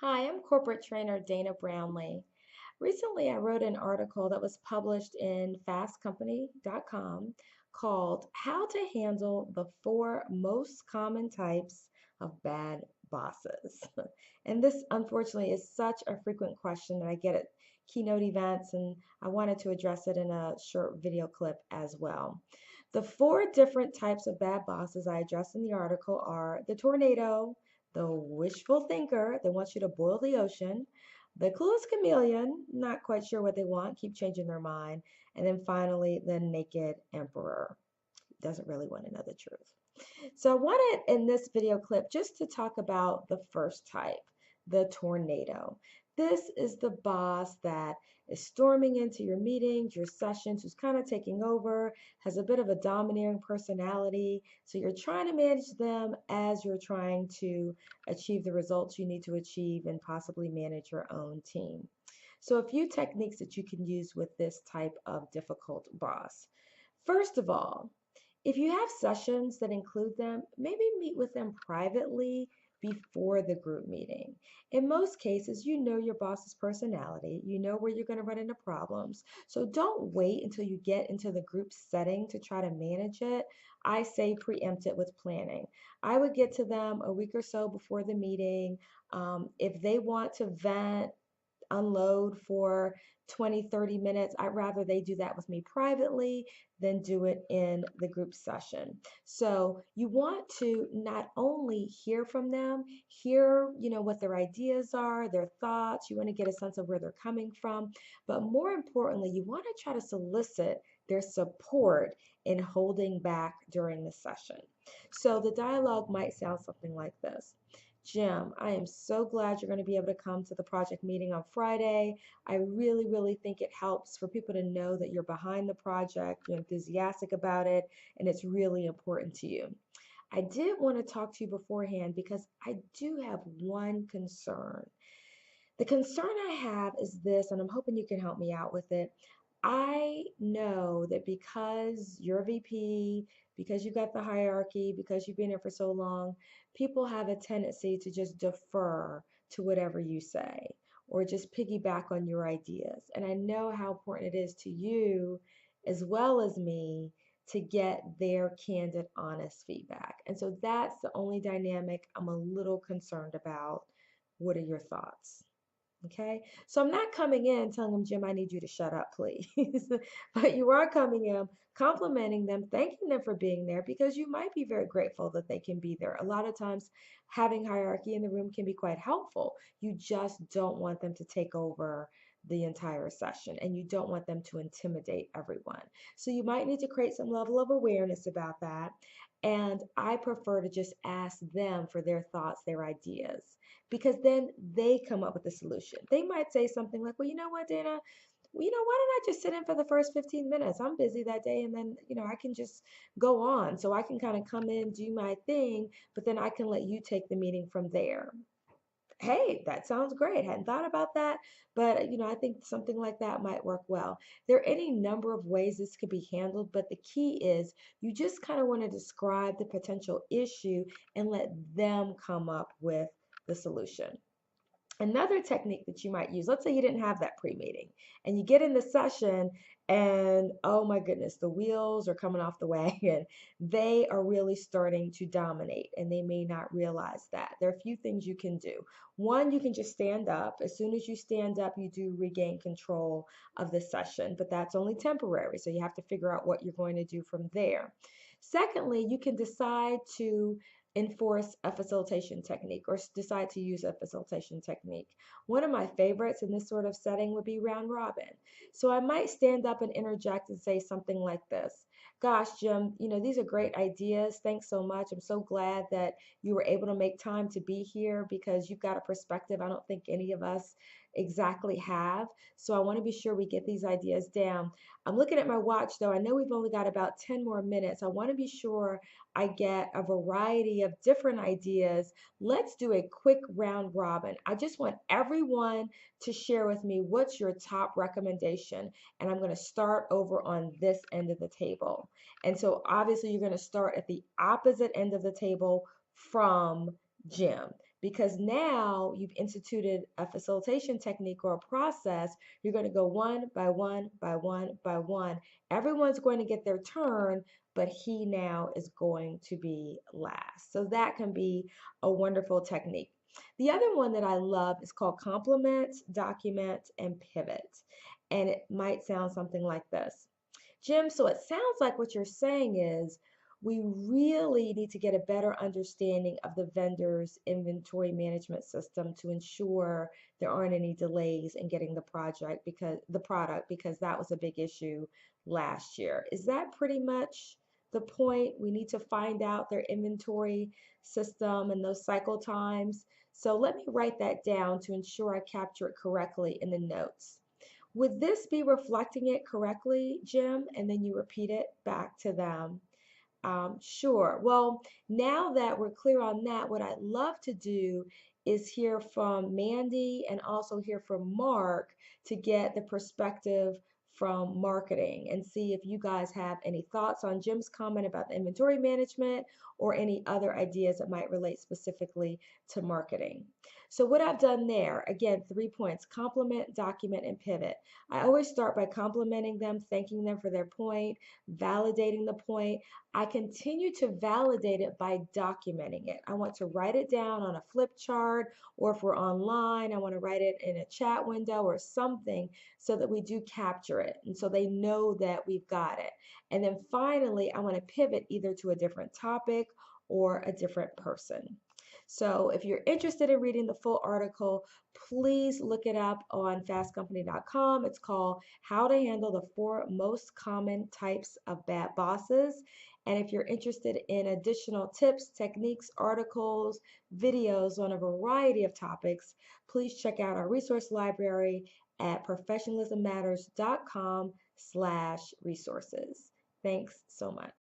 Hi, I'm corporate trainer Dana Brownlee. Recently, I wrote an article that was published in fastcompany.com called How to Handle the Four Most Common Types of Bad Bosses. And this, unfortunately, is such a frequent question that I get at keynote events, and I wanted to address it in a short video clip as well. The four different types of bad bosses I address in the article are the tornado, the wishful thinker that wants you to boil the ocean, the clueless chameleon, not quite sure what they want, keep changing their mind, and then finally the naked emperor, doesn't really want to know the truth. So I wanted in this video clip just to talk about the first type, the tornado. This is the boss that is storming into your meetings, your sessions, who's kind of taking over, has a bit of a domineering personality. So you're trying to manage them as you're trying to achieve the results you need to achieve and possibly manage your own team. So a few techniques that you can use with this type of difficult boss. First of all, if you have sessions that include them, maybe meet with them privately before the group meeting. In most cases, you know your boss's personality, you know where you're going to run into problems. So don't wait until you get into the group setting to try to manage it. I say preempt it with planning. I would get to them a week or so before the meeting. If they want to vent, unload for 20, 30 minutes. I'd rather they do that with me privately than do it in the group session. So you want to not only hear from them, hear, what their ideas are, their thoughts, you want to get a sense of where they're coming from, but more importantly, you want to try to solicit their support in holding back during the session. So the dialogue might sound something like this. Jim, I am so glad you're going to be able to come to the project meeting on Friday. I really, really think it helps for people to know that you're behind the project, you're enthusiastic about it, and it's really important to you. I did want to talk to you beforehand because I do have one concern. The concern I have is this, and I'm hoping you can help me out with it. I know that because you're a VP, because you've got the hierarchy, because you've been here for so long, people have a tendency to just defer to whatever you say or just piggyback on your ideas. And I know how important it is to you as well as me to get their candid, honest feedback. And so that's the only dynamic I'm a little concerned about. What are your thoughts? Okay, so I'm not coming in telling them, Jim, I need you to shut up, please. But you are coming in, complimenting them, thanking them for being there because you might be very grateful that they can be there. A lot of times, having hierarchy in the room can be quite helpful. You just don't want them to take over the entire session and you don't want them to intimidate everyone. So you might need to create some level of awareness about that. And I prefer to just ask them for their thoughts, their ideas because then they come up with a solution. They might say something like, well, you know what, Dana? Well, why don't I just sit in for the first 15 minutes? I'm busy that day and then, I can just go on. So I can kind of come in, do my thing, but then I can let you take the meeting from there. Hey, that sounds great. Hadn't thought about that, but I think something like that might work well. There are any number of ways this could be handled, but the key is you just kind of want to describe the potential issue and let them come up with the solution. Another technique that you might use, let's say you didn't have that pre-meeting and you get in the session and oh my goodness, the wheels are coming off the wagon. They are really starting to dominate and they may not realize that. There are a few things you can do. One, you can just stand up. As soon as you stand up, you do regain control of the session, but that's only temporary. So you have to figure out what you're going to do from there. Secondly, you can decide to enforce a facilitation technique or decide to use a facilitation technique. One of my favorites in this sort of setting would be round robin. So I might stand up and interject and say something like this. Gosh, Jim, these are great ideas. Thanks so much. I'm so glad that you were able to make time to be here because you've got a perspective I don't think any of us exactly have. So I want to be sure we get these ideas down. I'm looking at my watch though. I know we've only got about 10 more minutes. I want to be sure I get a variety of different ideas. Let's do a quick round robin. I just want everyone to share with me what's your top recommendation. And I'm going to start over on this end of the table. And so obviously you're going to start at the opposite end of the table from Jim. because now you've instituted a facilitation technique or a process. You're going to go one by one by one by one. Everyone's going to get their turn, but he now is going to be last. So that can be a wonderful technique. The other one that I love is called complement, document, and pivot. And it might sound something like this. Jim, so it sounds like what you're saying is we really need to get a better understanding of the vendor's inventory management system to ensure there aren't any delays in getting the product because that was a big issue last year. Is that pretty much the point? We need to find out their inventory system and those cycle times. So let me write that down to ensure I capture it correctly in the notes. Would this be reflecting it correctly, Jim? And then you repeat it back to them. Sure. Well, now that we're clear on that, what I'd love to do is hear from Mandy and also hear from Mark to get the perspective from marketing and see if you guys have any thoughts on Jim's comment about the inventory management or any other ideas that might relate specifically to marketing. So what I've done there, again, 3 points: complement, document, and pivot. I always start by complimenting them, thanking them for their point, validating the point. I continue to validate it by documenting it. I want to write it down on a flip chart, or if we're online, I want to write it in a chat window or something so that we do capture it and so they know that we've got it. And then finally, I want to pivot either to a different topic or a different person. So if you're interested in reading the full article, please look it up on fastcompany.com. It's called How to Handle the Four Most Common Types of Bad Bosses. And if you're interested in additional tips, techniques, articles, videos on a variety of topics, please check out our resource library at professionalismmatters.com/resources. Thanks so much.